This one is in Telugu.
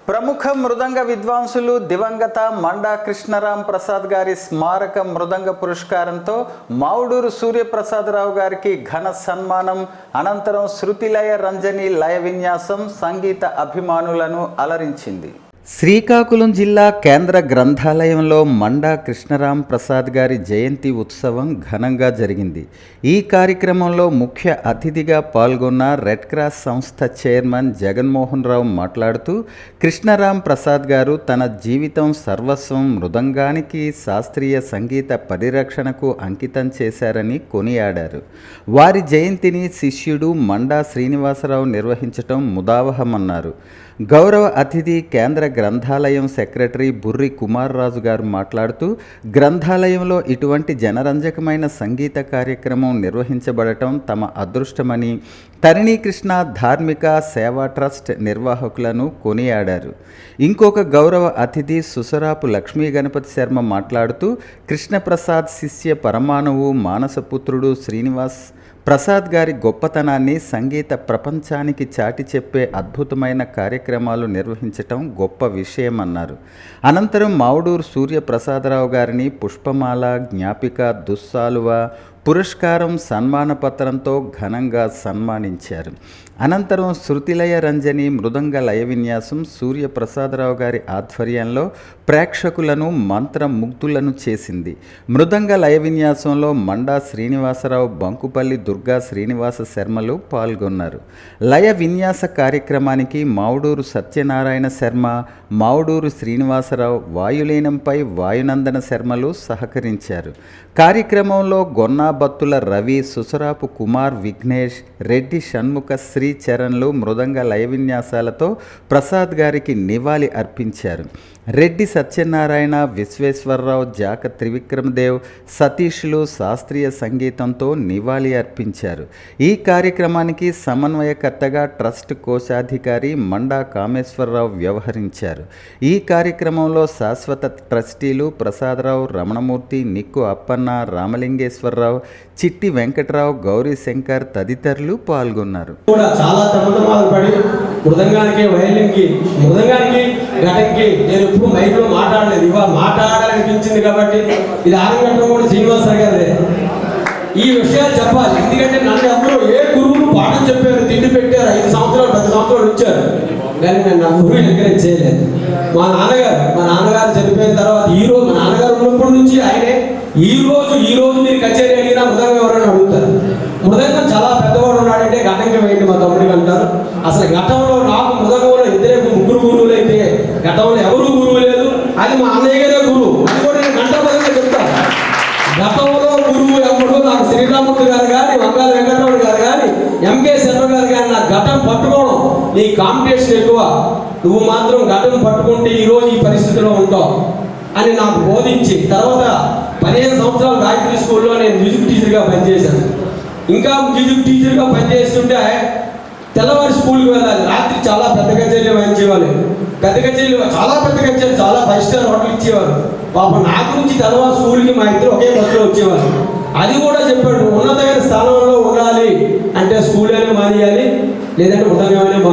ప్రముఖ మృదంగ విద్వాంసులు దివంగత మండా కృష్ణరాం ప్రసాద్ గారి స్మారక మృదంగ పురస్కారంతో మావుడూరు సూర్యప్రసాదరావు గారికి ఘన సన్మానం. అనంతరం శృతిలయ రంజని లయ విన్యాసం సంగీత అభిమానులను అలరించింది. శ్రీకాకుళం జిల్లా కేంద్ర గ్రంథాలయంలో మండా కృష్ణరాం ప్రసాద్ గారి జయంతి ఉత్సవం ఘనంగా జరిగింది. ఈ కార్యక్రమంలో ముఖ్య అతిథిగా పాల్గొన్న రెడ్ క్రాస్ సంస్థ చైర్మన్ జగన్మోహన్ రావు మాట్లాడుతూ కృష్ణరాం ప్రసాద్ గారు తన జీవితం సర్వస్వం మృదంగానికి, శాస్త్రీయ సంగీత పరిరక్షణకు అంకితం చేశారని కొనియాడారు. వారి జయంతిని శిష్యుడు మండా శ్రీనివాసరావు నిర్వహించటం ముదావహమన్నారు. గౌరవ అతిథి కేంద్ర గ్రంథాలయం సెక్రటరీ బుర్రి కుమార్ రాజు గారు మాట్లాడుతూ గ్రంథాలయంలో ఇటువంటి జనరంజకమైన సంగీత కార్యక్రమం నిర్వహించబడటం తమ అదృష్టమని, తరిణీకృష్ణ ధార్మిక సేవా ట్రస్ట్ నిర్వాహకులను కొనియాడారు. ఇంకొక గౌరవ అతిథి సుసరాపు లక్ష్మీ గణపతి శర్మ మాట్లాడుతూ కృష్ణప్రసాద్ శిష్య పరమాణువు మానసపుత్రుడు శ్రీనివాస్ ప్రసాద్ గారి గొప్పతనాన్ని సంగీత ప్రపంచానికి చాటి చెప్పే అద్భుతమైన కార్యక్రమాలు నిర్వహించటం గొప్ప విషయమన్నారు. అనంతరం మావుడూరు సూర్యప్రసాదరావు గారిని పుష్పమాల, జ్ఞాపిక, దుస్సాలువ, పురస్కారం, సన్మాన పత్రంతో ఘనంగా సన్మానించారు. అనంతరం శృతిలయ రంజని మృదంగ లయ విన్యాసం సూర్యప్రసాదరావు గారి ఆధ్వర్యంలో ప్రేక్షకులను మంత్రముగ్ధులను చేసింది. మృదంగ లయ విన్యాసంలో మండా శ్రీనివాసరావు, బంకుపల్లి దుర్గా శ్రీనివాస శర్మలు పాల్గొన్నారు. లయ విన్యాస కార్యక్రమానికి మావుడూరు సత్యనారాయణ శర్మ, మావుడూరు శ్రీనివాసరావు, వాయులీనంపై వాయునందన శర్మలు సహకరించారు. కార్యక్రమంలో గొన్నాబత్తుల రవి, సుసరాపు కుమార్, విఘ్నేష్, రెడ్డి షణ్ముఖ, శ్రీ చరణ్లు మృదంగ లయ విన్యాసాలతో ప్రసాద్ గారికి నివాళి అర్పించారు. రెడ్డి సత్యనారాయణ, విశ్వేశ్వరరావు, జాక త్రివిక్రమదేవ్, సతీష్లు శాస్త్రీయ సంగీతంతో నివాళి అర్పించారు. ఈ కార్యక్రమానికి సమన్వయకర్తగా ట్రస్ట్ కోశాధికారి మండా కామేశ్వరరావు వ్యవహరించారు. ఈ కార్యక్రమంలో శాశ్వత ట్రస్టీలు ప్రసాదరావు, రమణమూర్తి, నిక్కు అప్పన్న, రామలింగేశ్వరరావు, చిట్టి వెంకటరావు, గౌరీ శంకర్ తదితరులు పాల్గొన్నారు. ఎప్పుడు మైక్లో మాట్లాడలేదు, ఇవాళ మాట్లాడాలనిపించింది కాబట్టి ఇది ఆరంగంటం కూడా శ్రీనివాసరావు గారే ఈ విషయాలు చెప్పాలి. ఎందుకంటే నన్ను ఎవరు ఏ గురువులు పాఠం చెప్పారు, తిండి పెట్టారు, 5 సంవత్సరాలు 10 సంవత్సరాలు ఇచ్చారు, కానీ నేను నా గురువు ఎంకరేజ్ చేయలేదు. మా నాన్నగారు చనిపోయిన తర్వాత ఈ రోజు మా నాన్నగారు ఉన్నప్పటి నుంచి ఆయనే ఈ రోజు మీరు కచేరీ అడిగినా మృదంగం ఎవరైనా అడుగుతారు. మృదంగం చాలా పెద్దవాడు ఉన్నాడంటే ఘటంగా వేయండి మా తమ్ముడికి అంటారు. అసలు ఘటంలో నాకు మృదంగంలో 2 గురువులు అయితే ఘటంలో ఎవరు గురువు లేదు, అది మా అన్నయ్య గారే గురువు. అది కూడా నేను గంటపదంగా చెప్తాను. ఘటంలో గురువు ఎప్పుడు నాకు శ్రీరాముడు గారు కానీ, వంగాల వెంకటరాముడు గారు కానీ, ఎంకే శర్మ గారు కానీ నాకు ఘటం పట్టుకోవడం, నీ కాంపిటీషన్ ఎక్కువ, నువ్వు మాత్రం ఘటం పట్టుకుంటే ఈరోజు ఈ పరిస్థితిలో ఉంటావు అని నాకు బోధించి తర్వాత 15 సంవత్సరాలు గాయత్రి స్కూల్లో నేను మ్యూజిక్ టీచర్గా పనిచేశాను. ఇంకా మ్యూజిక్ టీచర్గా పనిచేస్తుంటే తెల్లవారి స్కూల్కి వెళ్ళాలి, రాత్రి చాలా పెద్ద కచేరీలు వాయించేవాళ్ళు. పెద్ద కచేరీలు చాలా 5 స్టార్ హోటల్ ఇచ్చేవారు. పాపం నా గురించి తెల్లవారి స్కూల్కి మా ఇద్దరు ఒకే బస్సులో వచ్చేవారు. అది కూడా చెప్పాడు, ఉన్నతమైన స్థానంలో ఉండాలి అంటే స్కూల్ అయినా మానేయాలి, లేదంటే ఉన్నతమైన మానేయాలి.